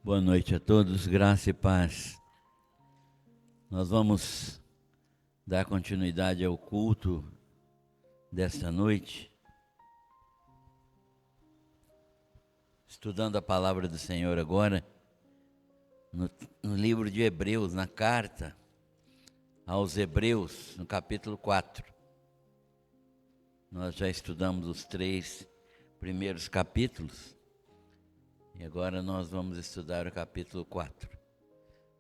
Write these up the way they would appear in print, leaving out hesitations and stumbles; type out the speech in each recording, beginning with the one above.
Boa noite a todos, graça e paz. Nós vamos dar continuidade ao culto desta noite, estudando a palavra do Senhor agora, no livro de Hebreus, na carta aos Hebreus, no capítulo 4. Nós já estudamos os 3 primeiros capítulos, e agora nós vamos estudar o capítulo 4.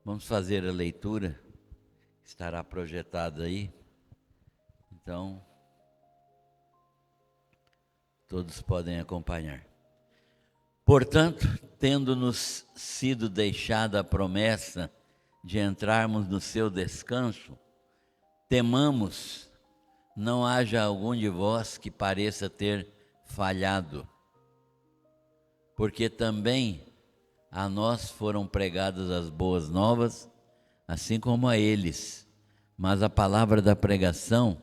Vamos fazer a leitura, estará projetada aí. Então, todos podem acompanhar. Portanto, tendo-nos sido deixada a promessa de entrarmos no seu descanso, temamos, não haja algum de vós que pareça ter falhado. Porque também a nós foram pregadas as boas novas, assim como a eles. Mas a palavra da pregação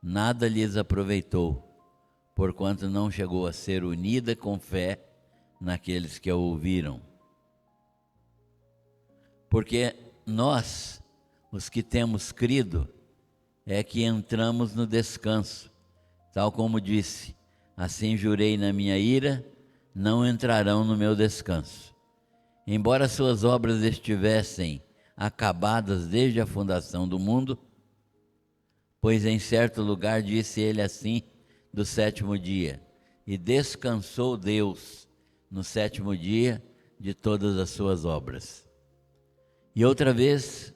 nada lhes aproveitou, porquanto não chegou a ser unida com fé naqueles que a ouviram. Porque nós, os que temos crido, é que entramos no descanso, tal como disse: assim jurei na minha ira, não entrarão no meu descanso. Embora suas obras estivessem acabadas desde a fundação do mundo, pois em certo lugar disse ele assim do 7º dia: e descansou Deus no 7º dia de todas as suas obras. E outra vez,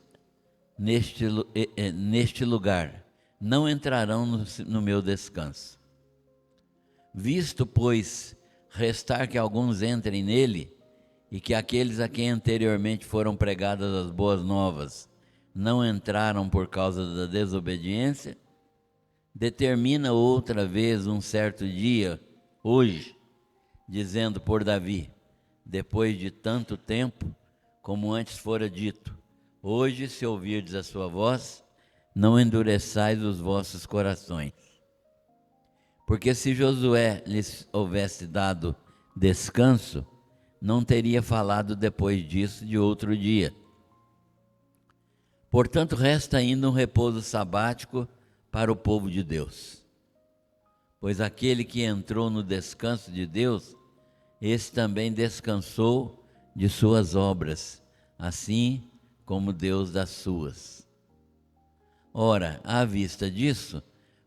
neste lugar, não entrarão no meu descanso. Visto, pois, restar que alguns entrem nele, e que aqueles a quem anteriormente foram pregadas as boas novas não entraram por causa da desobediência, determina outra vez um certo dia, hoje, dizendo por Davi, depois de tanto tempo, como antes fora dito: hoje, se ouvirdes a sua voz, não endureçais os vossos corações. Porque se Josué lhes houvesse dado descanso, não teria falado depois disso de outro dia. Portanto, resta ainda um repouso sabático para o povo de Deus. Pois aquele que entrou no descanso de Deus, esse também descansou de suas obras, assim como Deus das suas. Ora, à vista disso,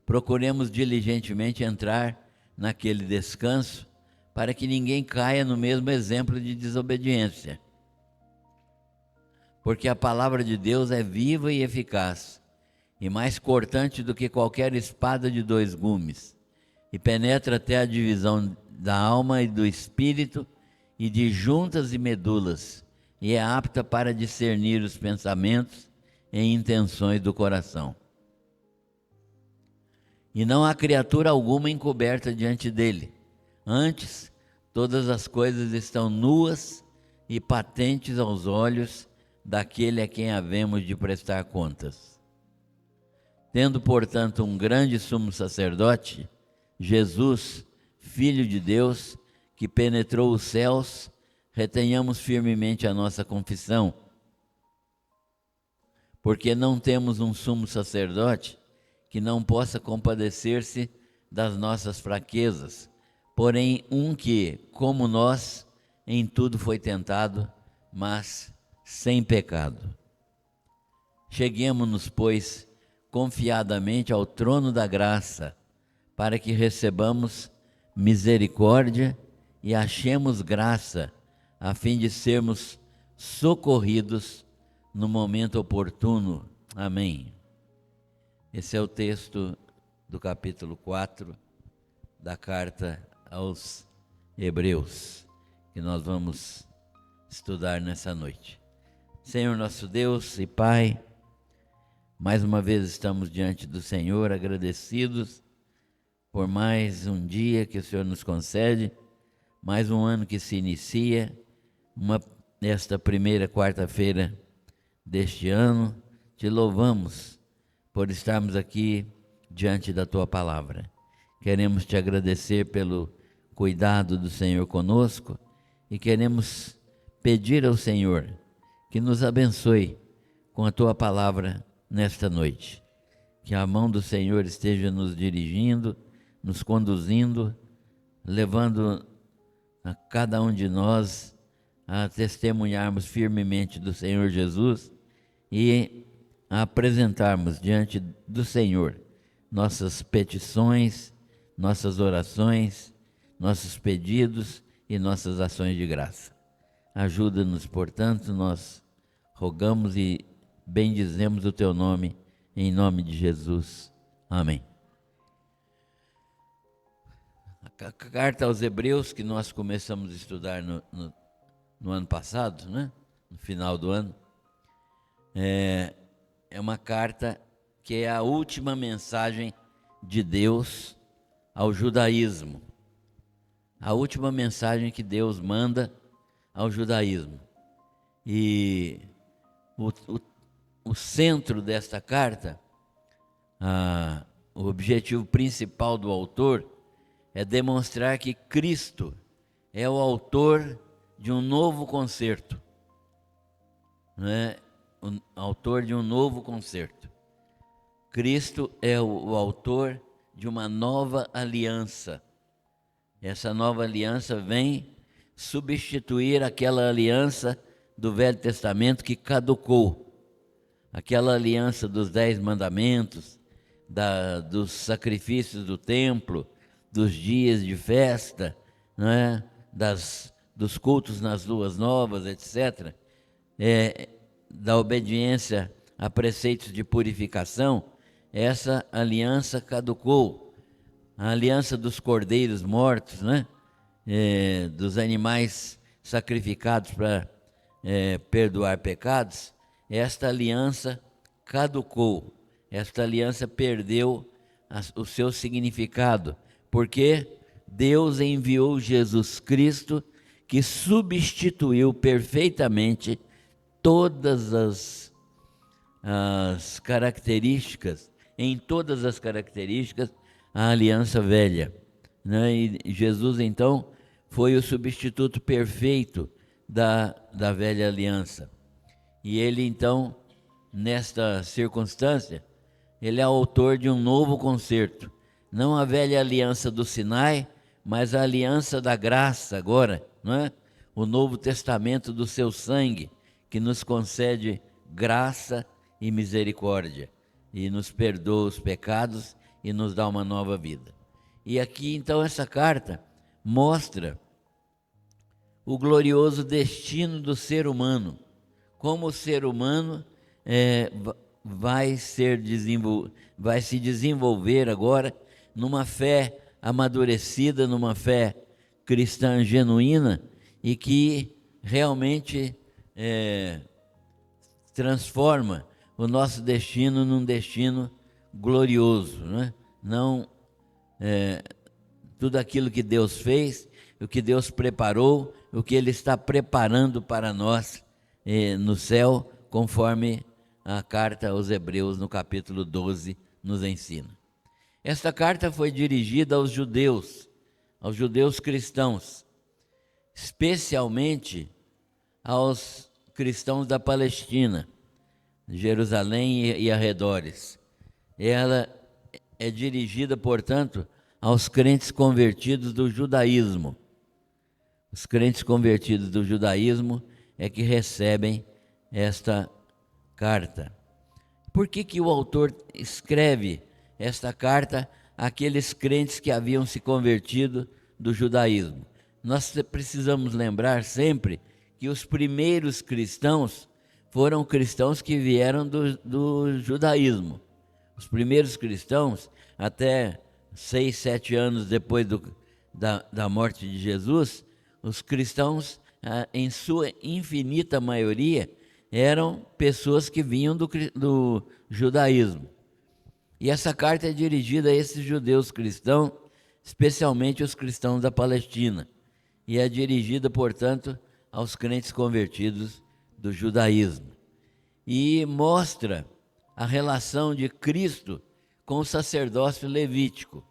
procuremos diligentemente entrar naquele descanso, para que ninguém caia no mesmo exemplo de desobediência. Porque a palavra de Deus é viva e eficaz, e mais cortante do que qualquer espada de 2 gumes, e penetra até a divisão da alma e do espírito, e de juntas e medulas, e é apta para discernir os pensamentos e intenções do coração. E não há criatura alguma encoberta diante dele. Antes, todas as coisas estão nuas e patentes aos olhos daquele a quem havemos de prestar contas. Tendo, portanto, um grande sumo sacerdote, Jesus, Filho de Deus, que penetrou os céus, retenhamos firmemente a nossa confissão. Porque não temos um sumo sacerdote que não possa compadecer-se das nossas fraquezas, porém um que, como nós, em tudo foi tentado, mas sem pecado. Cheguemo-nos, pois, confiadamente ao trono da graça, para que recebamos misericórdia e achemos graça, a fim de sermos socorridos no momento oportuno. Amém. Esse é o texto do capítulo 4 da carta aos Hebreus, que nós vamos estudar nessa noite. Senhor nosso Deus e Pai, mais uma vez estamos diante do Senhor, agradecidos por mais um dia que o Senhor nos concede, mais um ano que se inicia, esta primeira quarta-feira deste ano. Te louvamos por estarmos aqui diante da Tua palavra. Queremos Te agradecer pelo cuidado do Senhor conosco e queremos pedir ao Senhor que nos abençoe com a Tua palavra nesta noite. Que a mão do Senhor esteja nos dirigindo, nos conduzindo, levando a cada um de nós a testemunharmos firmemente do Senhor Jesus e a apresentarmos diante do Senhor nossas petições, nossas orações, nossos pedidos e nossas ações de graça. Ajuda-nos, portanto, nós rogamos e bendizemos o Teu nome, em nome de Jesus. Amém. A carta aos Hebreus, que nós começamos a estudar no ano passado, né? No final do ano, é uma carta que é a última mensagem de Deus ao judaísmo. A última mensagem que Deus manda ao judaísmo. E o centro desta carta, o objetivo principal do autor é demonstrar que Cristo é o autor de um novo concerto, né? O autor de um novo concerto. Cristo é o autor de uma nova aliança. Essa nova aliança vem substituir aquela aliança do Velho Testamento que caducou. Aquela aliança dos 10 mandamentos, dos sacrifícios do templo, dos dias de festa, né? Dos cultos nas luas novas, etc., da obediência a preceitos de purificação. Essa aliança caducou. A aliança dos cordeiros mortos, né? Dos animais sacrificados para perdoar pecados, esta aliança caducou. Esta aliança perdeu o seu significado, porque Deus enviou Jesus Cristo, que substituiu perfeitamente todas as características, em todas as características, a aliança velha, né? E Jesus, então, foi o substituto perfeito da velha aliança. E ele, então, nesta circunstância, ele é autor de um novo concerto. Não a velha aliança do Sinai, mas a aliança da graça agora, não é? O Novo Testamento do seu sangue, que nos concede graça e misericórdia, e nos perdoa os pecados e nos dá uma nova vida. E aqui, então, essa carta mostra o glorioso destino do ser humano, como o ser humano vai se desenvolver agora numa fé amadurecida, numa fé cristã genuína e que realmente transforma o nosso destino num destino glorioso, né? Não tudo aquilo que Deus fez, o que Deus preparou, o que Ele está preparando para nós no céu, conforme a carta aos Hebreus, no capítulo 12, nos ensina. Esta carta foi dirigida aos judeus cristãos, especialmente aos cristãos da Palestina, Jerusalém e arredores. Ela é dirigida, portanto, aos crentes convertidos do judaísmo. Os crentes convertidos do judaísmo é que recebem esta carta. Por que o autor escreve esta carta àqueles crentes que haviam se convertido do judaísmo? Nós precisamos lembrar sempre que os primeiros cristãos foram cristãos que vieram do judaísmo. Os primeiros cristãos, até 6, 7 anos depois da morte de Jesus, os cristãos, em sua infinita maioria, eram pessoas que vinham do judaísmo. E essa carta é dirigida a esses judeus cristãos, especialmente os cristãos da Palestina, e é dirigida, portanto, aos crentes convertidos do judaísmo. E mostra a relação de Cristo com o sacerdócio levítico.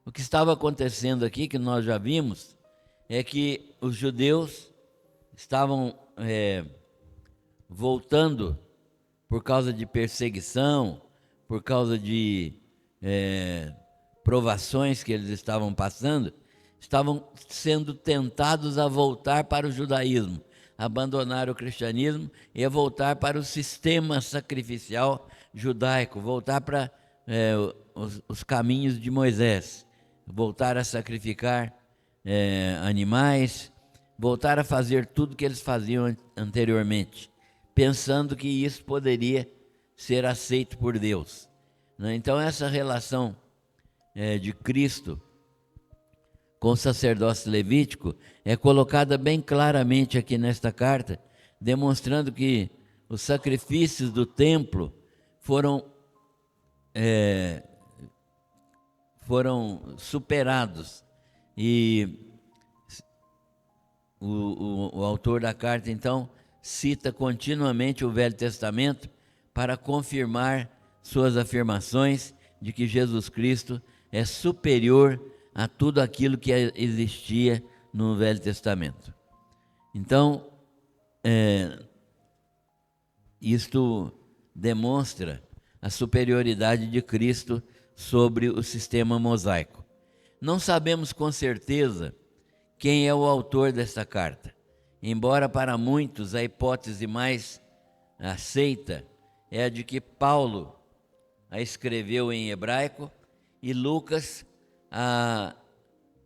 O que estava acontecendo aqui, que nós já vimos, é que os judeus estavam voltando por causa de perseguição, por causa de provações que eles estavam passando, estavam sendo tentados a voltar para o judaísmo, abandonar o cristianismo e a voltar para o sistema sacrificial judaico, voltar para os caminhos de Moisés, voltar a sacrificar animais, voltar a fazer tudo que eles faziam anteriormente, pensando que isso poderia ser aceito por Deus, né? Então essa relação de Cristo com o sacerdócio levítico é colocada bem claramente aqui nesta carta, demonstrando que os sacrifícios do templo foram superados, e o autor da carta então cita continuamente o Velho Testamento para confirmar suas afirmações de que Jesus Cristo é superior a tudo aquilo que existia no Velho Testamento. Então, isto demonstra a superioridade de Cristo sobre o sistema mosaico. Não sabemos com certeza quem é o autor desta carta, embora para muitos a hipótese mais aceita é a de que Paulo a escreveu em hebraico e Lucas a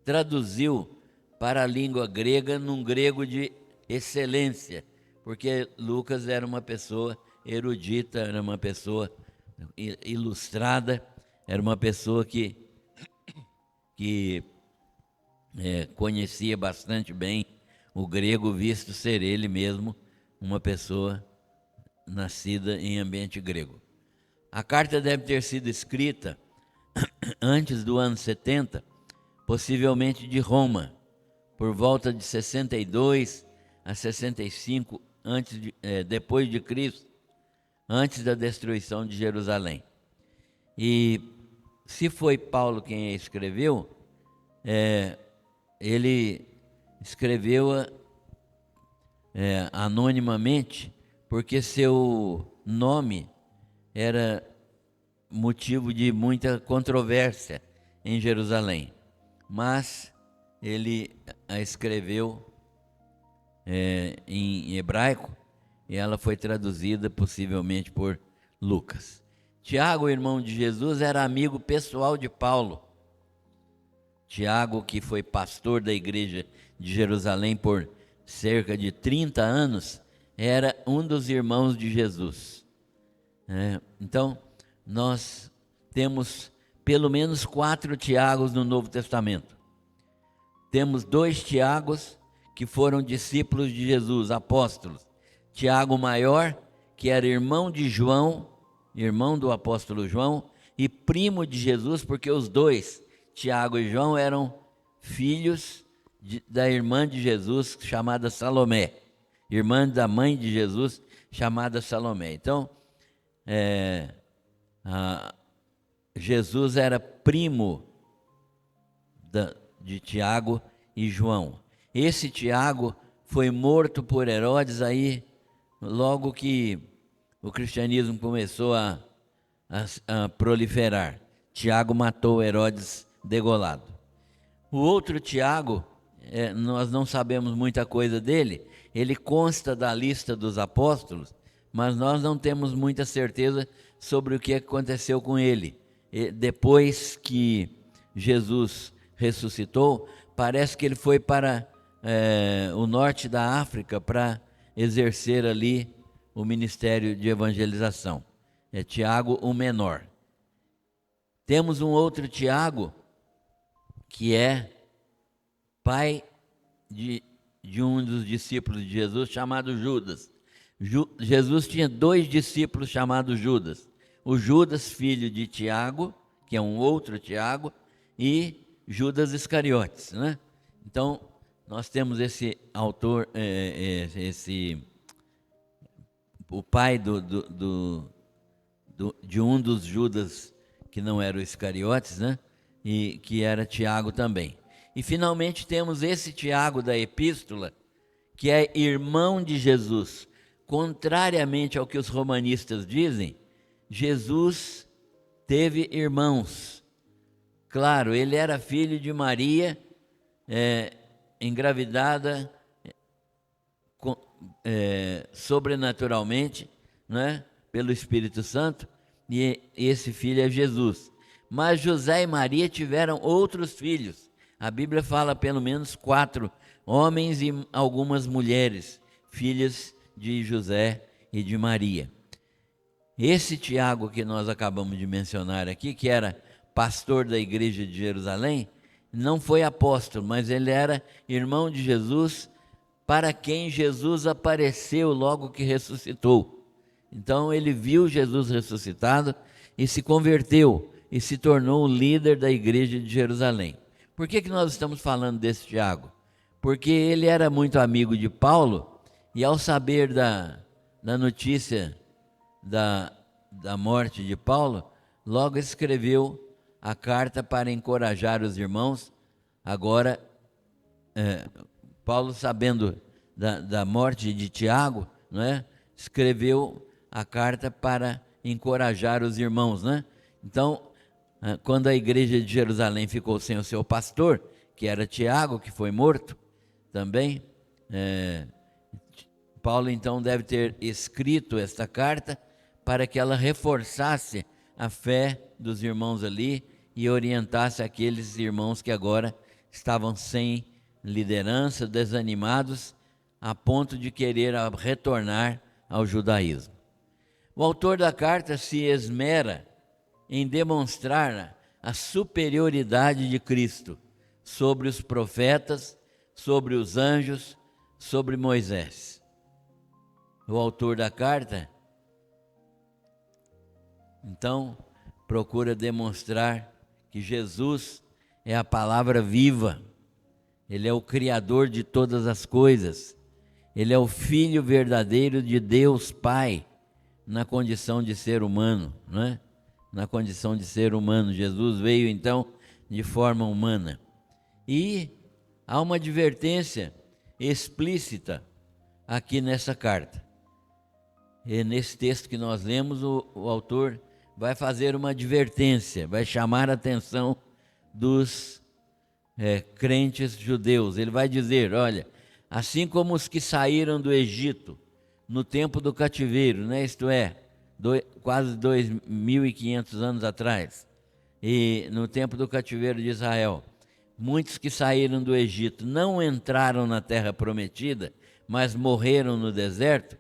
traduziu para a língua grega, num grego de excelência, porque Lucas era uma pessoa erudita, era uma pessoa ilustrada, era uma pessoa que conhecia bastante bem o grego, visto ser ele mesmo uma pessoa nascida em ambiente grego. A carta deve ter sido escrita antes do ano 70, possivelmente de Roma, por volta de 62 a 65 depois de Cristo, antes da destruição de Jerusalém. E se foi Paulo quem a escreveu, ele escreveu-a anonimamente, porque seu nome era motivo de muita controvérsia em Jerusalém, mas ele a escreveu em hebraico e ela foi traduzida possivelmente por Lucas. Tiago, irmão de Jesus, era amigo pessoal de Paulo. Tiago, que foi pastor da igreja de Jerusalém por cerca de 30 anos, era um dos irmãos de Jesus. Então, nós temos pelo menos 4 Tiagos no Novo Testamento. Temos 2 Tiagos que foram discípulos de Jesus, apóstolos. Tiago maior, que era irmão de João, irmão do apóstolo João, e primo de Jesus, porque os dois, Tiago e João, eram filhos da irmã de Jesus, chamada Salomé, irmã da mãe de Jesus, chamada Salomé. Então, Jesus era primo de Tiago e João. Esse Tiago foi morto por Herodes aí, logo que o cristianismo começou a proliferar. Tiago matou Herodes degolado. O outro Tiago, nós não sabemos muita coisa dele, ele consta da lista dos apóstolos, mas nós não temos muita certeza sobre o que aconteceu com ele. Depois que Jesus ressuscitou, parece que ele foi para o norte da África para exercer ali o ministério de evangelização. É Tiago o menor. Temos um outro Tiago, que é pai de um dos discípulos de Jesus, chamado Judas. Jesus tinha 2 discípulos chamados Judas. O Judas, filho de Tiago, que é um outro Tiago, e Judas Iscariotes, né? Então, nós temos esse autor, o pai de um dos Judas, que não era o Iscariotes, né? E que era Tiago também. E finalmente temos esse Tiago da epístola, que é irmão de Jesus. Contrariamente ao que os romanistas dizem, Jesus teve irmãos. Claro, ele era filho de Maria, engravidada sobrenaturalmente, né, pelo Espírito Santo, e esse filho é Jesus. Mas José e Maria tiveram outros filhos. A Bíblia fala pelo menos 4 homens e algumas mulheres, filhas de José e de Maria. Esse Tiago que nós acabamos de mencionar aqui, que era pastor da igreja de Jerusalém, não foi apóstolo, mas ele era irmão de Jesus, para quem Jesus apareceu logo que ressuscitou. Então ele viu Jesus ressuscitado e se converteu e se tornou o líder da igreja de Jerusalém. Por que nós estamos falando desse Tiago? Porque ele era muito amigo de Paulo e, ao saber da notícia da morte de Paulo, logo escreveu a carta para encorajar os irmãos. Agora, Paulo, sabendo da morte de Tiago, né, escreveu a carta para encorajar os irmãos, né? Então, quando a igreja de Jerusalém ficou sem o seu pastor, que era Tiago, que foi morto também, Paulo então deve ter escrito esta carta para que ela reforçasse a fé dos irmãos ali e orientasse aqueles irmãos que agora estavam sem liderança, desanimados, a ponto de querer retornar ao judaísmo. O autor da carta se esmera em demonstrar a superioridade de Cristo sobre os profetas, sobre os anjos, sobre Moisés. O autor da carta, então, procura demonstrar que Jesus é a palavra viva, ele é o Criador de todas as coisas, ele é o Filho verdadeiro de Deus Pai, na condição de ser humano, não é? Na condição de ser humano, Jesus veio então de forma humana. E há uma advertência explícita aqui nessa carta. E nesse texto que nós lemos, o autor vai fazer uma advertência, vai chamar a atenção dos crentes judeus. Ele vai dizer, olha, assim como os que saíram do Egito no tempo do cativeiro, né, isto é, quase 2.500 anos atrás, e no tempo do cativeiro de Israel, muitos que saíram do Egito não entraram na terra prometida, mas morreram no deserto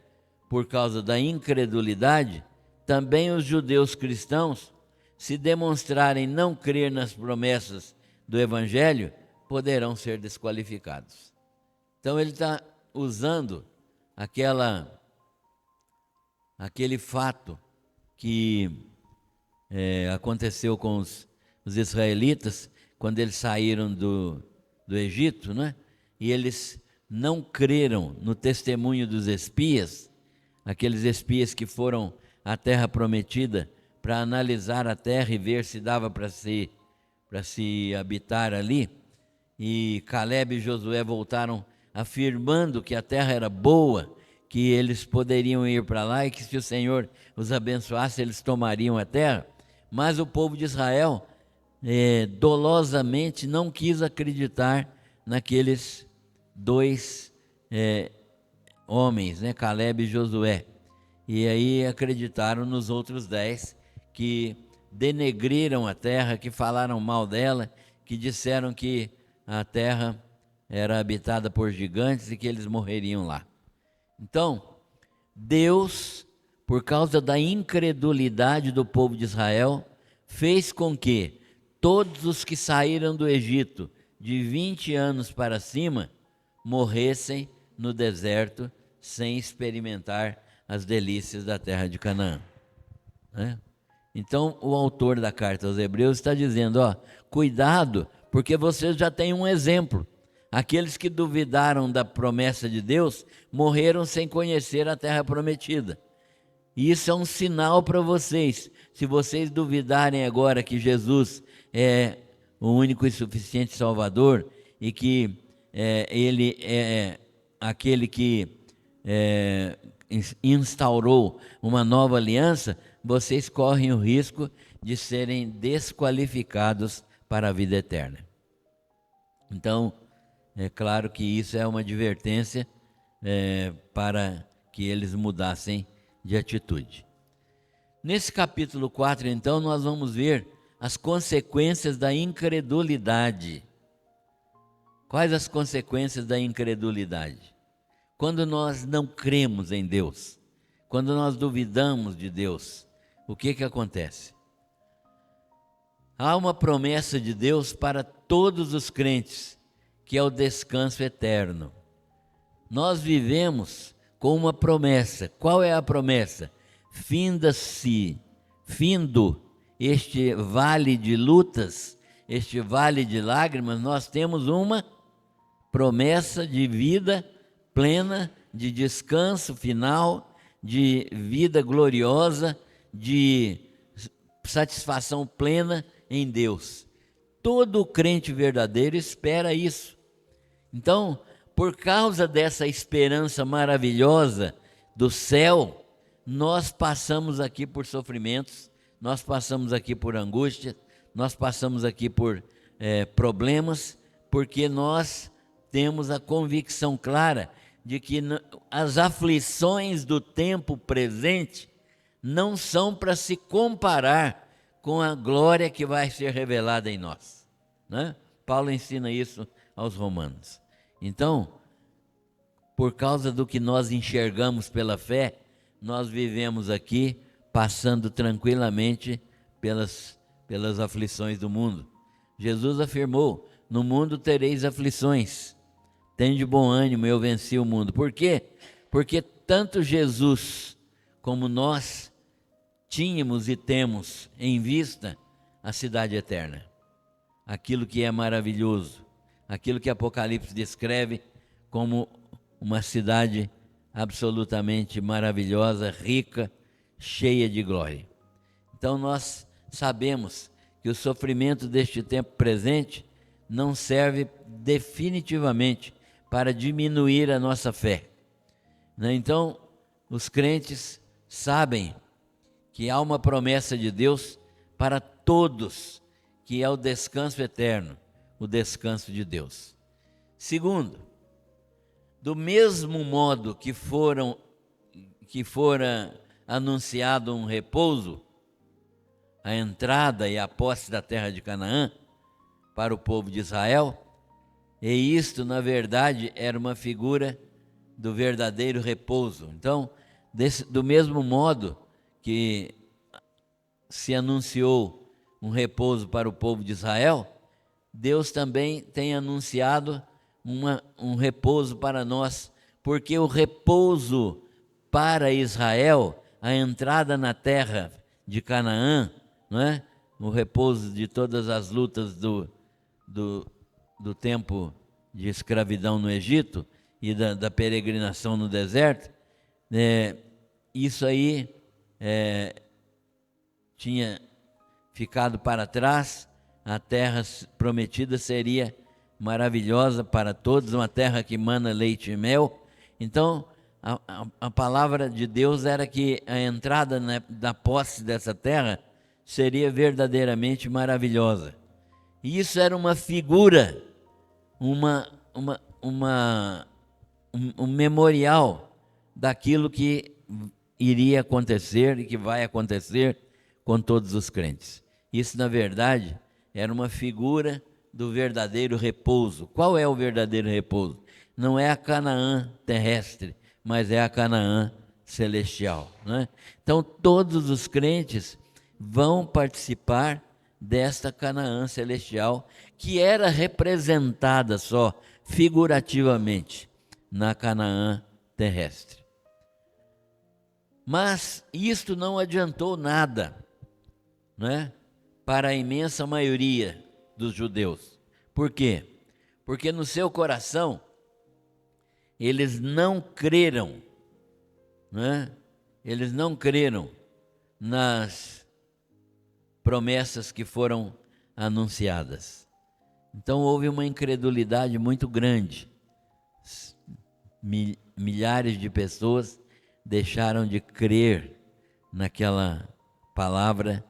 por causa da incredulidade. Também os judeus cristãos, se demonstrarem não crer nas promessas do Evangelho, poderão ser desqualificados. Então ele está usando aquele fato que aconteceu com os israelitas, quando eles saíram do Egito, né? E eles não creram no testemunho dos espias, aqueles espias que foram à terra prometida para analisar a terra e ver se dava para se habitar ali. E Caleb e Josué voltaram afirmando que a terra era boa, que eles poderiam ir para lá e que, se o Senhor os abençoasse, eles tomariam a terra. Mas o povo de Israel dolosamente não quis acreditar naqueles 2 homens, né, Caleb e Josué. E aí acreditaram nos outros 10 que denegriram a terra, que falaram mal dela, que disseram que a terra era habitada por gigantes e que eles morreriam lá. Então, Deus, por causa da incredulidade do povo de Israel, fez com que todos os que saíram do Egito de 20 anos para cima morressem no deserto sem experimentar as delícias da terra de Canaã, né? Então o autor da carta aos Hebreus está dizendo, cuidado, porque vocês já têm um exemplo. Aqueles que duvidaram da promessa de Deus morreram sem conhecer a terra prometida. E isso é um sinal para vocês. Se vocês duvidarem agora que Jesus é o único e suficiente Salvador e que Ele é aquele que instaurou uma nova aliança, vocês correm o risco de serem desqualificados para a vida eterna. Então, é claro que isso é uma advertência para que eles mudassem de atitude. Nesse capítulo 4, então, nós vamos ver as consequências da incredulidade. Quais as consequências da incredulidade? Quando nós não cremos em Deus, quando nós duvidamos de Deus, o que acontece? Há uma promessa de Deus para todos os crentes, que é o descanso eterno. Nós vivemos com uma promessa. Qual é a promessa? Findo este vale de lutas, este vale de lágrimas, nós temos uma promessa de vida plena, de descanso final, de vida gloriosa, de satisfação plena em Deus. Todo crente verdadeiro espera isso. Então, por causa dessa esperança maravilhosa do céu, nós passamos aqui por sofrimentos, nós passamos aqui por angústia, nós passamos aqui por problemas, porque nós temos a convicção clara de que as aflições do tempo presente não são para se comparar com a glória que vai ser revelada em nós, né? Paulo ensina isso aos romanos. Então, por causa do que nós enxergamos pela fé, nós vivemos aqui passando tranquilamente pelas aflições do mundo. Jesus afirmou: no mundo tereis aflições, tende bom ânimo, eu venci o mundo. Por quê? Porque tanto Jesus como nós tínhamos e temos em vista a cidade eterna, aquilo que é maravilhoso, aquilo que Apocalipse descreve como uma cidade absolutamente maravilhosa, rica, cheia de glória. Então nós sabemos que o sofrimento deste tempo presente não serve definitivamente para diminuir a nossa fé, né? Então os crentes sabem que há uma promessa de Deus para todos, que é o descanso eterno, o descanso de Deus. Segundo, do mesmo modo que fora anunciado um repouso, a entrada e a posse da terra de Canaã para o povo de Israel, e isto, na verdade, era uma figura do verdadeiro repouso. Então, do mesmo modo que se anunciou um repouso para o povo de Israel, Deus também tem anunciado um repouso para nós, porque o repouso para Israel, a entrada na terra de Canaã, não é? O repouso de todas as lutas do tempo de escravidão no Egito e da peregrinação no deserto, isso aí tinha ficado para trás. A terra prometida seria maravilhosa para todos, uma terra que mana leite e mel. Então, a palavra de Deus era que a entrada da posse dessa terra seria verdadeiramente maravilhosa. E isso era uma figura, um memorial daquilo que iria acontecer e que vai acontecer com todos os crentes. Isso, na verdade, era uma figura do verdadeiro repouso. Qual é o verdadeiro repouso? Não é a Canaã terrestre, mas é a Canaã celestial, né? Então, todos os crentes vão participar desta Canaã celestial, que era representada só figurativamente na Canaã terrestre. Mas isto não adiantou nada, né, para a imensa maioria dos judeus. Por quê? Porque no seu coração eles não creram, né? Eles não creram nas promessas que foram anunciadas. Então houve uma incredulidade muito grande. milhares de pessoas deixaram de crer naquela palavra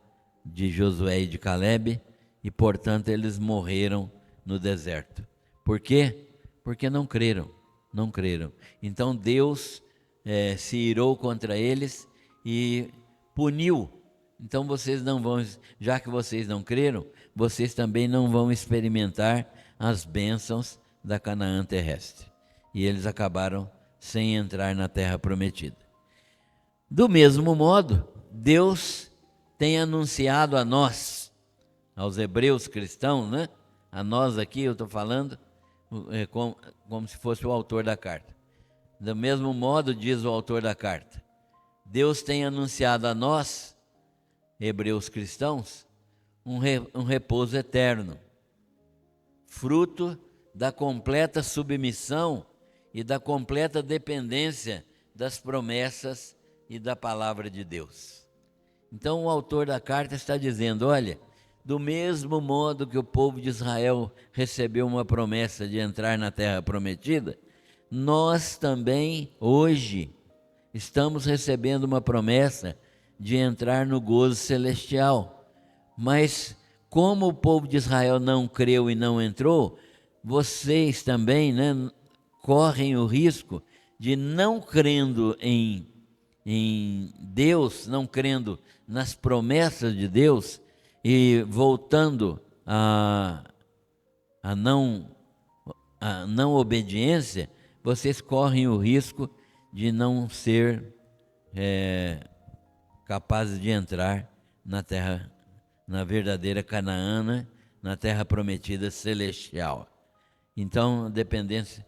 de Josué e de Calebe, e portanto eles morreram no deserto. Por quê? Porque não creram. Então Deus se irou contra eles e puniu. Então vocês não vão, já que vocês não creram, vocês também não vão experimentar as bênçãos da Canaã terrestre. E eles acabaram sem entrar na terra prometida. Do mesmo modo, Deus tem anunciado a nós, aos hebreus cristãos, né? A nós aqui, eu estou falando como se fosse o autor da carta. Do mesmo modo, diz o autor da carta, Deus tem anunciado a nós, hebreus cristãos, um repouso eterno, fruto da completa submissão e da completa dependência das promessas e da palavra de Deus. Então o autor da carta está dizendo, olha, do mesmo modo que o povo de Israel recebeu uma promessa de entrar na terra prometida, nós também hoje estamos recebendo uma promessa de entrar no gozo celestial. Mas como o povo de Israel não creu e não entrou, vocês também, né, correm o risco de, não crendo em Deus, não crendo nas promessas de Deus e voltando a não obediência, vocês correm o risco de não ser capazes de entrar na terra, na verdadeira Canaã, na terra prometida celestial. Então, dependência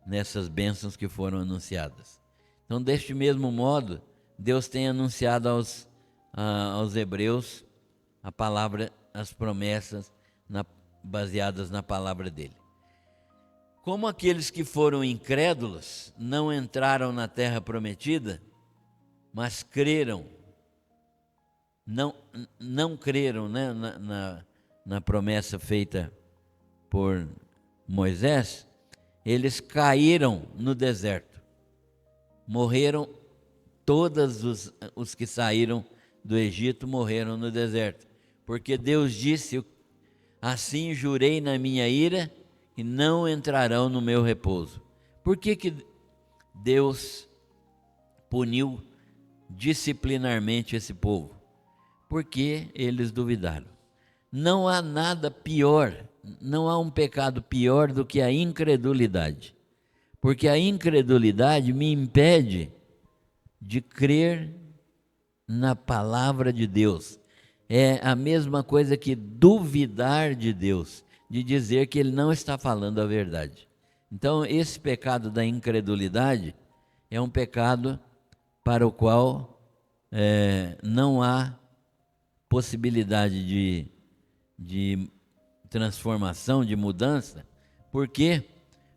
nessas bênçãos que foram anunciadas. Então, deste mesmo modo, Deus tem anunciado aos hebreus a palavra, as promessas baseadas na palavra dele. Como aqueles que foram incrédulos não entraram na terra prometida, mas creram, não creram, né, na promessa feita por Moisés, eles caíram no deserto. Morreram, todos os que saíram do Egito morreram no deserto. Porque Deus disse, assim jurei na minha ira, e não entrarão no meu repouso. Por que Deus puniu disciplinarmente esse povo? Porque eles duvidaram. Não há nada pior, não há um pecado pior do que a incredulidade. Porque a incredulidade me impede de crer na palavra de Deus. É a mesma coisa que duvidar de Deus, de dizer que Ele não está falando a verdade. Então, esse pecado da incredulidade é um pecado para o qual não há possibilidade de transformação, de mudança. Por quê?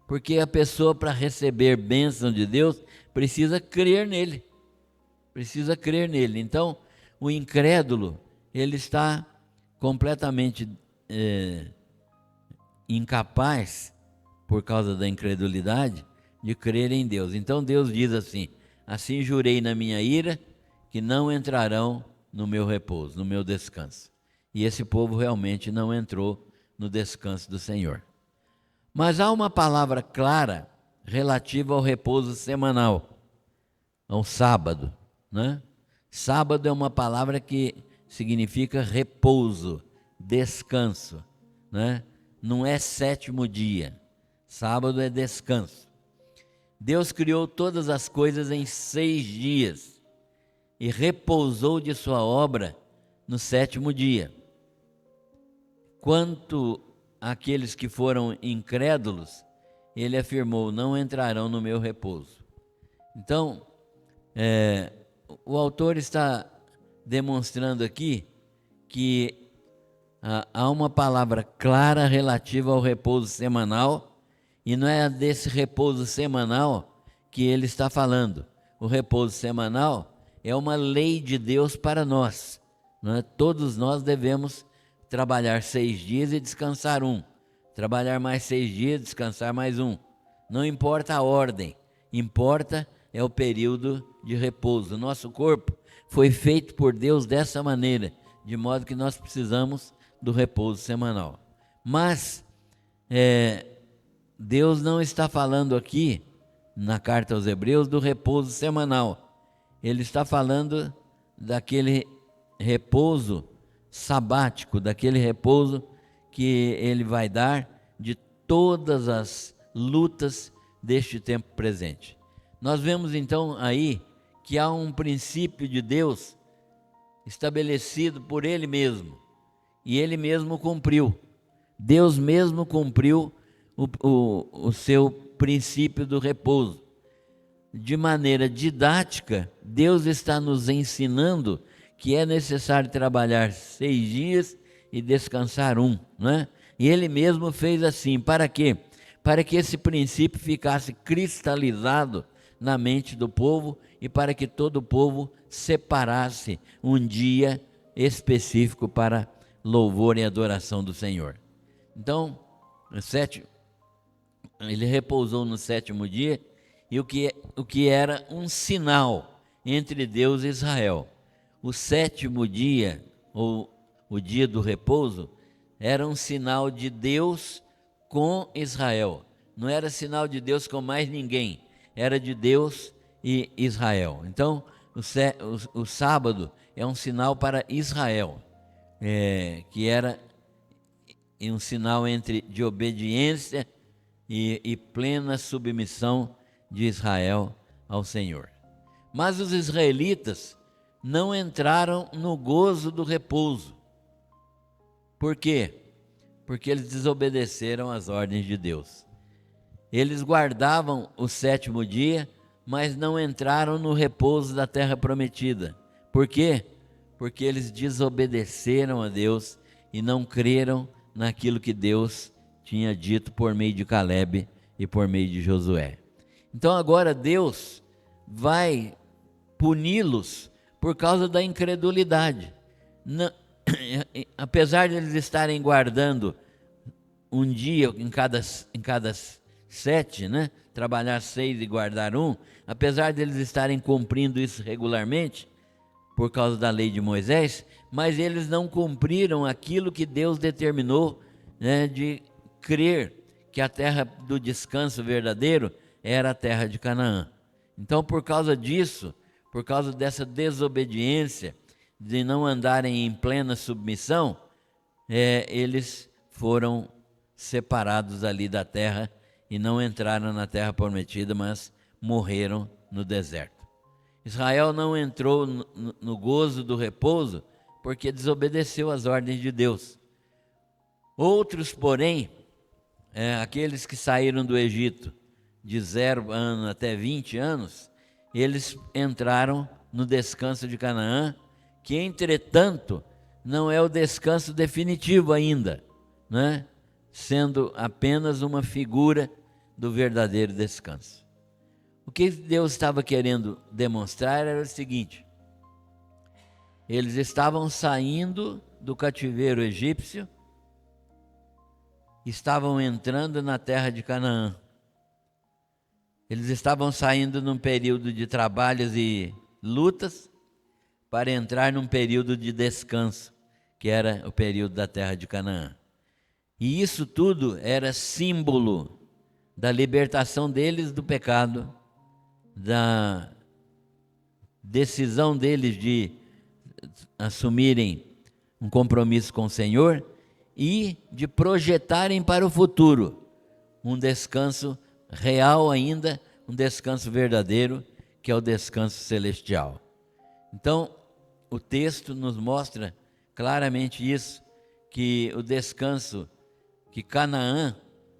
Porque a pessoa, para receber bênção de Deus, precisa crer nele. Precisa crer nele. Então, o incrédulo, ele está completamente incapaz, por causa da incredulidade, de crer em Deus. Então Deus diz assim, assim jurei na minha ira, que não entrarão no meu repouso, no meu descanso. E esse povo realmente não entrou no descanso do Senhor. Mas há uma palavra clara relativa ao repouso semanal, ao sábado, né? Sábado é uma palavra que significa repouso, descanso, né? Não é sétimo dia, sábado é descanso. Deus criou todas as coisas em 6 dias e repousou de sua obra no sétimo dia. Quanto àqueles que foram incrédulos, ele afirmou, não entrarão no meu repouso. Então, o autor está demonstrando aqui que há uma palavra clara relativa ao repouso semanal, e não é desse repouso semanal que ele está falando. O repouso semanal é uma lei de Deus para nós, não é? Todos nós devemos trabalhar 6 dias e descansar 1. trabalhar mais 6 dias, descansar mais um. Não importa a ordem, importa é o período de repouso. O nosso corpo foi feito por Deus dessa maneira, de modo que nós precisamos do repouso semanal. Mas Deus não está falando aqui, na carta aos Hebreus, do repouso semanal. Ele está falando daquele repouso sabático, daquele repouso que ele vai dar de todas as lutas deste tempo presente. Nós vemos então aí que há um princípio de Deus estabelecido por Ele mesmo, e Ele mesmo cumpriu. Deus mesmo cumpriu o seu princípio do repouso. De maneira didática, Deus está nos ensinando que é necessário trabalhar 6 dias e descansar um, né? E Ele mesmo fez assim, para quê? Para que esse princípio ficasse cristalizado na mente do povo e para que todo o povo separasse um dia específico para louvor e adoração do Senhor. Então, ele repousou no 7º dia, e o que era um sinal entre Deus e Israel. O 7º dia, ou o dia do repouso, era um sinal de Deus com Israel. Não era sinal de Deus com mais ninguém, era de Deus e Israel. Então, o sábado é um sinal para Israel, que era um sinal de obediência e plena submissão de Israel ao Senhor. Mas os israelitas não entraram no gozo do repouso. Por quê? Porque eles desobedeceram às ordens de Deus. Eles guardavam o 7º dia, mas não entraram no repouso da terra prometida. Por quê? Porque eles desobedeceram a Deus e não creram naquilo que Deus tinha dito por meio de Calebe e por meio de Josué. Então agora Deus vai puni-los por causa da incredulidade. Apesar de eles estarem guardando um dia em cada 7, né? Trabalhar 6 e guardar um, apesar de eles estarem cumprindo isso regularmente, por causa da lei de Moisés, mas eles não cumpriram aquilo que Deus determinou, né, de crer que a terra do descanso verdadeiro era a terra de Canaã. Então, por causa disso, por causa dessa desobediência, de não andarem em plena submissão, eles foram separados ali da terra e não entraram na terra prometida, mas morreram no deserto. Israel não entrou no gozo do repouso porque desobedeceu às ordens de Deus. Outros, porém, aqueles que saíram do Egito de 0 anos até 20 anos, eles entraram no descanso de Canaã, que entretanto não é o descanso definitivo ainda, né? Sendo apenas uma figura do verdadeiro descanso. O que Deus estava querendo demonstrar era o seguinte: eles estavam saindo do cativeiro egípcio, estavam entrando na terra de Canaã. Eles estavam saindo num período de trabalhos e lutas para entrar num período de descanso, que era o período da terra de Canaã. E isso tudo era símbolo da libertação deles do pecado, da decisão deles de assumirem um compromisso com o Senhor e de projetarem para o futuro um descanso real ainda, um descanso verdadeiro, que é o descanso celestial. Então, o texto nos mostra claramente isso, que o descanso, que Canaã,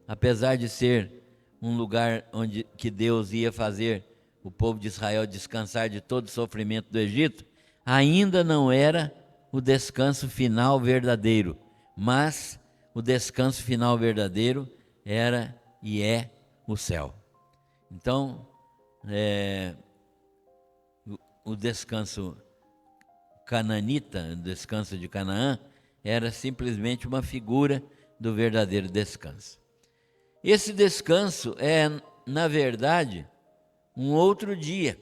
apesar de ser um lugar onde que Deus ia fazer o povo de Israel descansar de todo o sofrimento do Egito, ainda não era o descanso final verdadeiro, mas o descanso final verdadeiro era e é o céu. Então, o descanso cananita, o descanso de Canaã, era simplesmente uma figura do verdadeiro descanso. Esse descanso é, na verdade, um outro dia.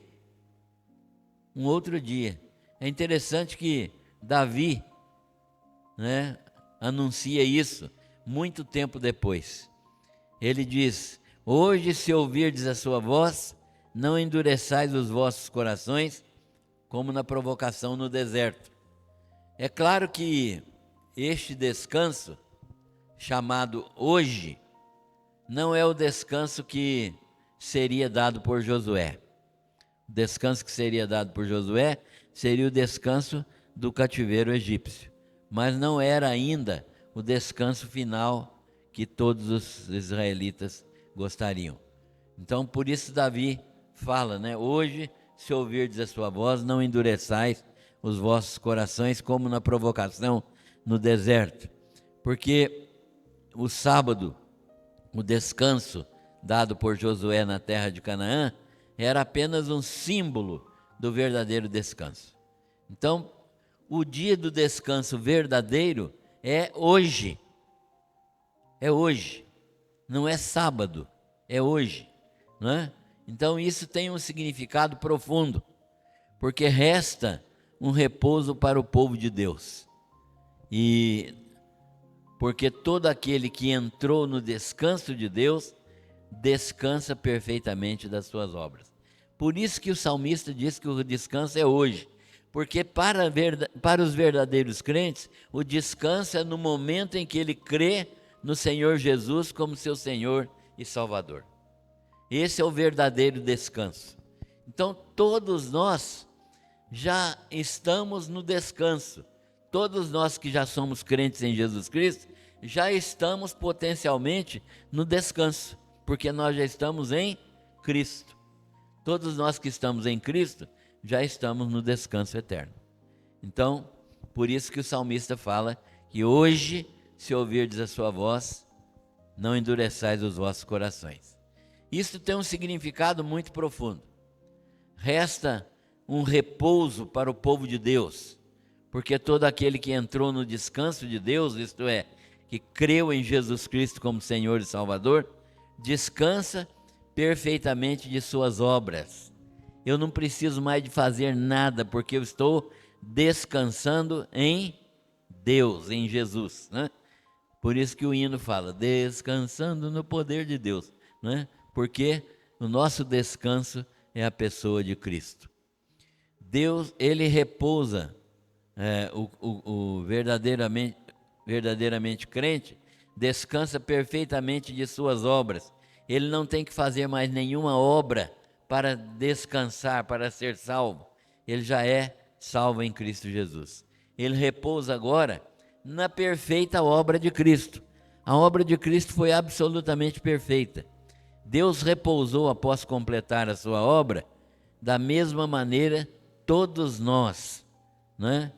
Um outro dia. É interessante que Davi, né, anuncia isso muito tempo depois. Ele diz: hoje, se ouvirdes a sua voz, não endureçais os vossos corações, como na provocação no deserto. É claro que este descanso, chamado hoje, não é o descanso que seria dado por Josué. O descanso que seria dado por Josué seria o descanso do cativeiro egípcio, mas não era ainda o descanso final que todos os israelitas gostariam. Então, por isso Davi fala, né? Hoje, se ouvirdes a sua voz, não endureçais os vossos corações como na provocação no deserto. Porque o sábado, o descanso dado por Josué na terra de Canaã, era apenas um símbolo do verdadeiro descanso. Então, o dia do descanso verdadeiro é hoje. É hoje. Não é sábado, é hoje, não é? Então isso tem um significado profundo, porque resta um repouso para o povo de Deus. E porque todo aquele que entrou no descanso de Deus, descansa perfeitamente das suas obras. Por isso que o salmista diz que o descanso é hoje, porque para os verdadeiros crentes, o descanso é no momento em que ele crê no Senhor Jesus como seu Senhor e Salvador. Esse é o verdadeiro descanso. Então todos nós já estamos no descanso. Todos nós que já somos crentes em Jesus Cristo, já estamos potencialmente no descanso, porque nós já estamos em Cristo. Todos nós que estamos em Cristo, já estamos no descanso eterno. Então, por isso que o salmista fala que hoje, se ouvirdes a sua voz, não endureçais os vossos corações. Isso tem um significado muito profundo. Resta um repouso para o povo de Deus, porque todo aquele que entrou no descanso de Deus, isto é, que creu em Jesus Cristo como Senhor e Salvador, descansa perfeitamente de suas obras. Eu não preciso mais de fazer nada, porque eu estou descansando em Deus, em Jesus, né? Por isso que o hino fala, descansando no poder de Deus, né? Porque o nosso descanso é a pessoa de Cristo. Deus, ele repousa, o verdadeiramente crente, descansa perfeitamente de suas obras. Ele não tem que fazer mais nenhuma obra para descansar, para ser salvo. Ele já é salvo em Cristo Jesus. Ele repousa agora na perfeita obra de Cristo. A obra de Cristo foi absolutamente perfeita. Deus repousou após completar a sua obra. Da mesma maneira, todos nós, né,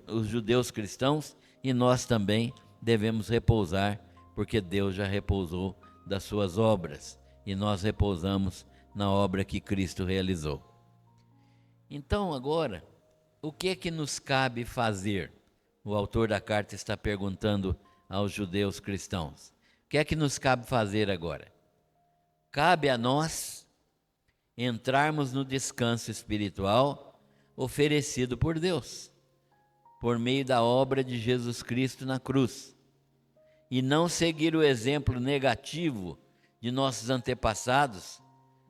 os judeus cristãos, e nós também devemos repousar, porque Deus já repousou das suas obras, e nós repousamos na obra que Cristo realizou. Então agora, o que é que nos cabe fazer? O autor da carta está perguntando aos judeus cristãos. O que é que nos cabe fazer agora? Cabe a nós entrarmos no descanso espiritual oferecido por Deus, por meio da obra de Jesus Cristo na cruz, e não seguir o exemplo negativo de nossos antepassados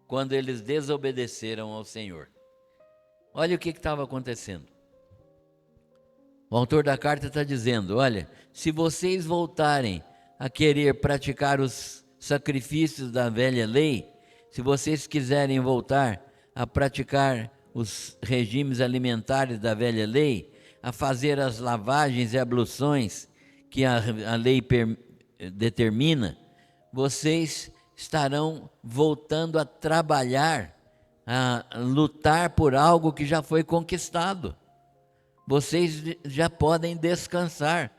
quando eles desobedeceram ao Senhor. Olha o que estava acontecendo. O autor da carta está dizendo, olha, se vocês voltarem a querer praticar os sacrifícios da velha lei, se vocês quiserem voltar a praticar os regimes alimentares da velha lei, a fazer as lavagens e abluções que a lei determina, vocês estarão voltando a trabalhar, a lutar por algo que já foi conquistado. Vocês já podem descansar.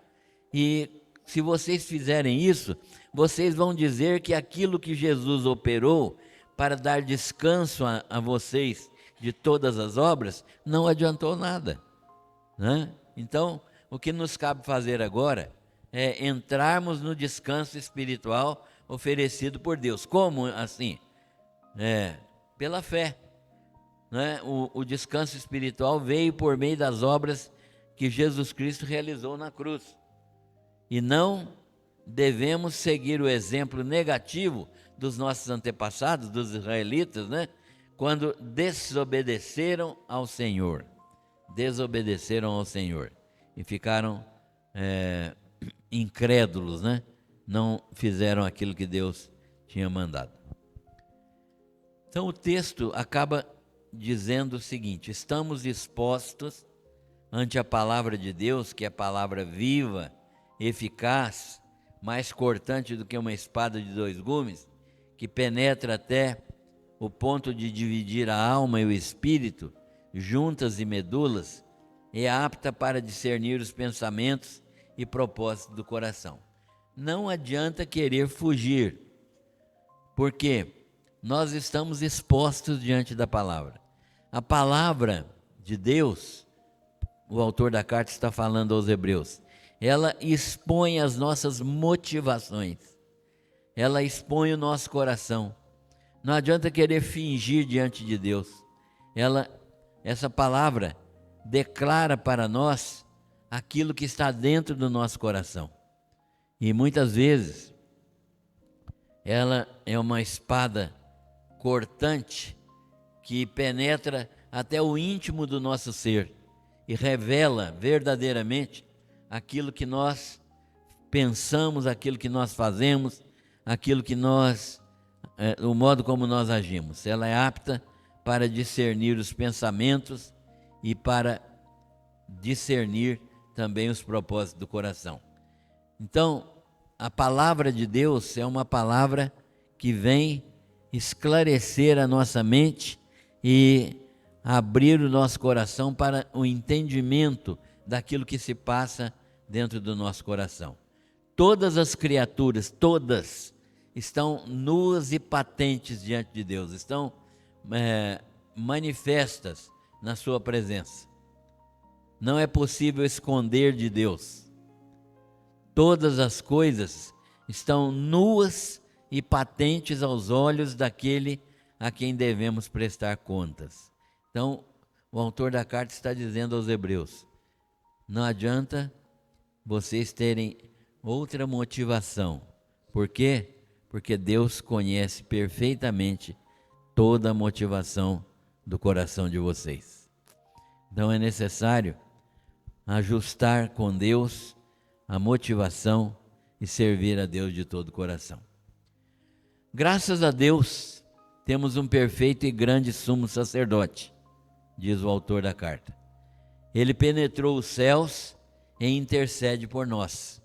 E se vocês fizerem isso, vocês vão dizer que aquilo que Jesus operou para dar descanso a vocês de todas as obras, não adiantou nada, né? Então, o que nos cabe fazer agora entrarmos no descanso espiritual oferecido por Deus. Como assim? Pela fé. Né? O descanso espiritual veio por meio das obras que Jesus Cristo realizou na cruz. E não devemos seguir o exemplo negativo dos nossos antepassados, dos israelitas, né? Quando desobedeceram ao Senhor. Desobedeceram ao Senhor e ficaram incrédulos, né? Não fizeram aquilo que Deus tinha mandado. Então o texto acaba dizendo o seguinte: estamos expostos ante a palavra de Deus, que é a palavra viva, eficaz, mais cortante do que uma espada de 2 gumes, que penetra até o ponto de dividir a alma e o espírito, juntas e medulas, é apta para discernir os pensamentos e propósitos do coração. Não adianta querer fugir, porque nós estamos expostos diante da palavra. A palavra de Deus, o autor da carta está falando aos Hebreus, ela expõe as nossas motivações, ela expõe o nosso coração. Não adianta querer fingir diante de Deus. Essa palavra declara para nós aquilo que está dentro do nosso coração. E muitas vezes ela é uma espada cortante que penetra até o íntimo do nosso ser e revela verdadeiramente aquilo que nós pensamos, aquilo que nós fazemos, aquilo que o modo como nós agimos. Ela é apta para discernir os pensamentos e para discernir também os propósitos do coração. Então, a palavra de Deus é uma palavra que vem esclarecer a nossa mente e abrir o nosso coração para o entendimento daquilo que se passa dentro do nosso coração. Todas as criaturas, todas, estão nuas e patentes diante de Deus, estão manifestas na sua presença. Não é possível esconder de Deus. Todas as coisas estão nuas e patentes aos olhos daquele a quem devemos prestar contas. Então, o autor da carta está dizendo aos Hebreus: não adianta vocês terem outra motivação. Por quê? Porque Deus conhece perfeitamente toda a motivação do coração de vocês. Então é necessário ajustar com Deus a motivação e servir a Deus de todo o coração. Graças a Deus, temos um perfeito e grande sumo sacerdote, diz o autor da carta. Ele penetrou os céus e intercede por nós.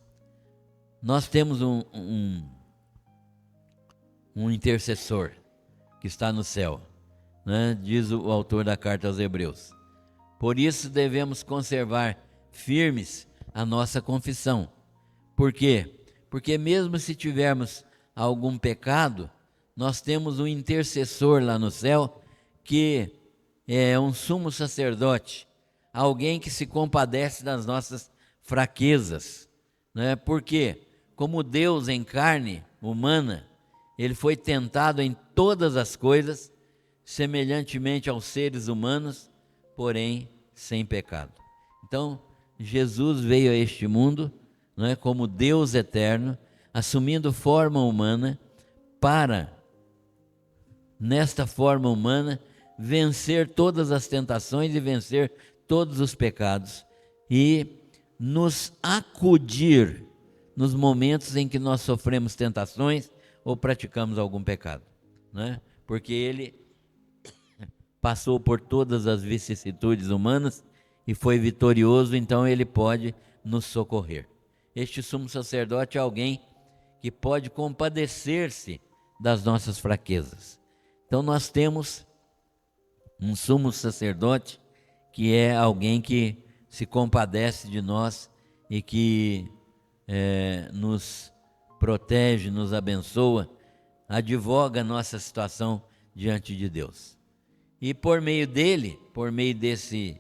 Nós temos um intercessor que está no céu, né? Diz o autor da carta aos Hebreus. Por isso devemos conservar firmes a nossa confissão. Por quê? Porque mesmo se tivermos algum pecado, nós temos um intercessor lá no céu que é um sumo sacerdote, alguém que se compadece das nossas fraquezas, né? Porque como Deus em carne humana, ele foi tentado em todas as coisas, semelhantemente aos seres humanos, porém sem pecado. Então, Jesus veio a este mundo, não é, como Deus eterno, assumindo forma humana, para, nesta forma humana, vencer todas as tentações e vencer todos os pecados e nos acudir nos momentos em que nós sofremos tentações ou praticamos algum pecado, né? Porque ele passou por todas as vicissitudes humanas e foi vitorioso, então ele pode nos socorrer. Este sumo sacerdote é alguém que pode compadecer-se das nossas fraquezas. Então nós temos um sumo sacerdote que é alguém que se compadece de nós e que nos protege, nos abençoa, advoga a nossa situação diante de Deus. E por meio dele, por meio desse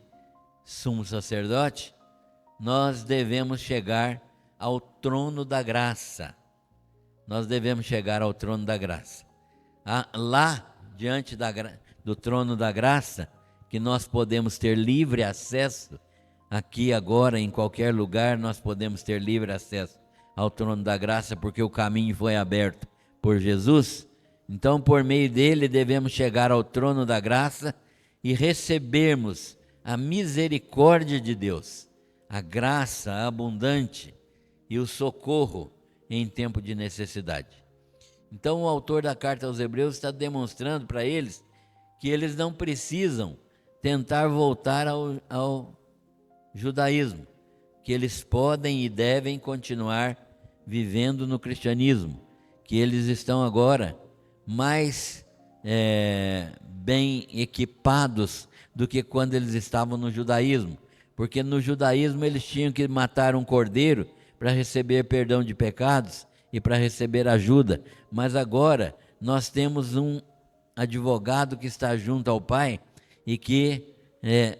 sumo sacerdote, nós devemos chegar ao trono da graça. Nós devemos chegar ao trono da graça. Lá, diante do trono da graça, que nós podemos ter livre acesso, aqui agora, em qualquer lugar, nós podemos ter livre acesso ao trono da graça, porque o caminho foi aberto por Jesus. Então, por meio dele, devemos chegar ao trono da graça e recebermos a misericórdia de Deus, a graça abundante e o socorro em tempo de necessidade. Então, o autor da carta aos Hebreus está demonstrando para eles que eles não precisam tentar voltar ao judaísmo, que eles podem e devem continuar vivendo no cristianismo, que eles estão agora mais bem equipados do que quando eles estavam no judaísmo, porque no judaísmo eles tinham que matar um cordeiro para receber perdão de pecados e para receber ajuda, mas agora nós temos um advogado que está junto ao Pai e que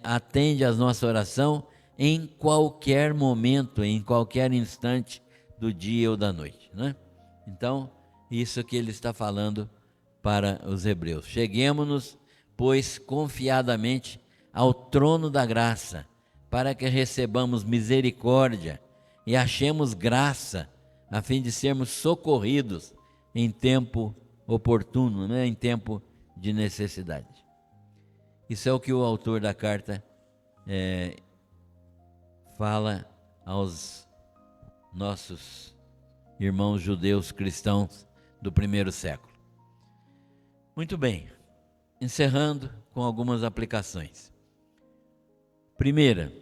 atende às nossas orações em qualquer momento, em qualquer instante do dia ou da noite, né? Então, isso que ele está falando para os hebreus. Cheguemo-nos, pois, confiadamente ao trono da graça, para que recebamos misericórdia e achemos graça, a fim de sermos socorridos em tempo oportuno, né? Em tempo de necessidade. Isso é o que o autor da carta fala aos nossos irmãos judeus cristãos do primeiro século. Muito bem, encerrando com algumas aplicações. Primeira,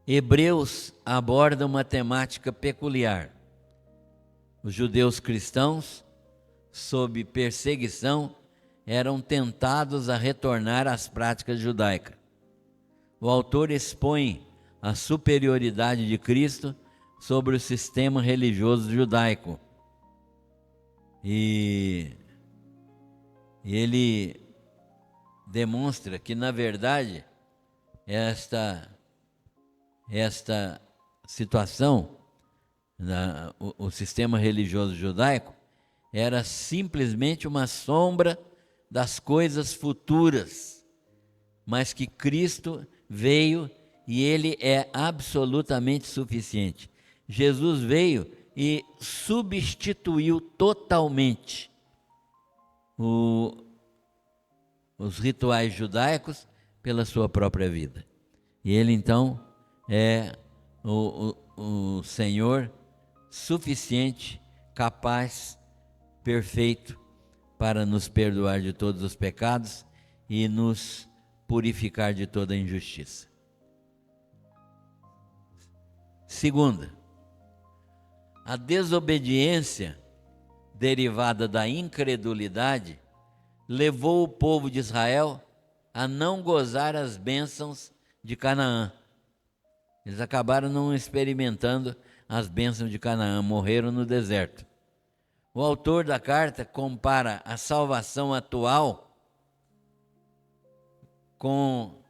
Hebreus aborda uma temática peculiar. Os judeus cristãos, sob perseguição, eram tentados a retornar às práticas judaicas. O autor expõe a superioridade de Cristo sobre o sistema religioso judaico. E ele demonstra que, na verdade, esta situação, o sistema religioso judaico, era simplesmente uma sombra das coisas futuras, mas que Cristo veio e ele é absolutamente suficiente. Jesus veio e substituiu totalmente os rituais judaicos pela sua própria vida. E ele então é o Senhor suficiente, capaz, perfeito para nos perdoar de todos os pecados e nos purificar de toda injustiça. Segunda, a desobediência derivada da incredulidade levou o povo de Israel a não gozar as bênçãos de Canaã. Eles acabaram não experimentando as bênçãos de Canaã, morreram no deserto. O autor da carta compara a salvação atual com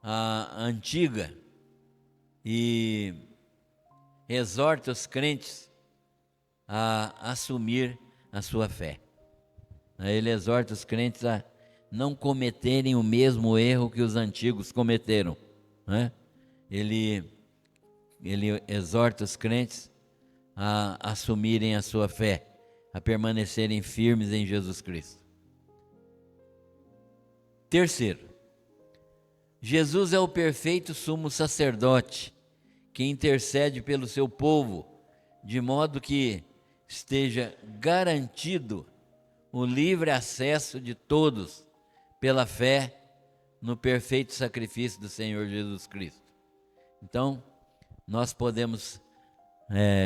a antiga e exorta os crentes a assumir a sua fé. Ele exorta os crentes a não cometerem o mesmo erro que os antigos cometeram, né? Ele exorta os crentes a assumirem a sua fé, a permanecerem firmes em Jesus Cristo. Terceiro, Jesus é o perfeito sumo sacerdote que intercede pelo seu povo, de modo que esteja garantido o livre acesso de todos pela fé no perfeito sacrifício do Senhor Jesus Cristo. Então, nós podemos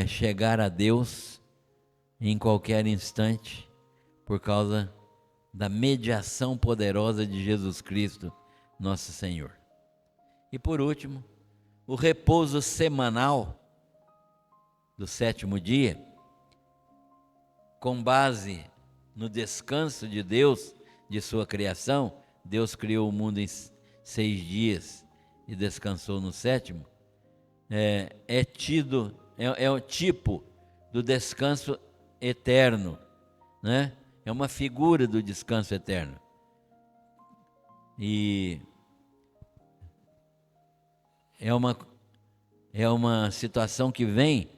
chegar a Deus em qualquer instante por causa da mediação poderosa de Jesus Cristo, nosso Senhor. E por último, o repouso semanal do sétimo dia, com base no descanso de Deus, de sua criação. Deus criou o mundo em 6 dias e descansou no sétimo. É tido é o tipo do descanso eterno, né? É uma figura do descanso eterno. E é uma situação que vem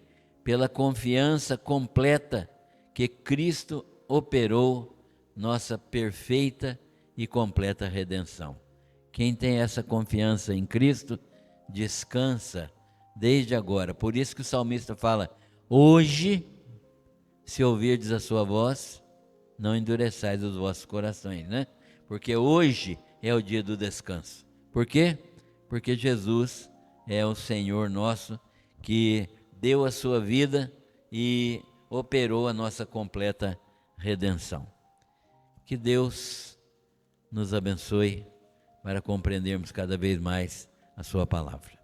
pela confiança completa que Cristo operou nossa perfeita e completa redenção. Quem tem essa confiança em Cristo, descansa desde agora. Por isso que o salmista fala: hoje, se ouvirdes a sua voz, não endureçais os vossos corações, né? Porque hoje é o dia do descanso. Por quê? Porque Jesus é o Senhor nosso, que deu a sua vida e operou a nossa completa redenção. Que Deus nos abençoe para compreendermos cada vez mais a sua palavra.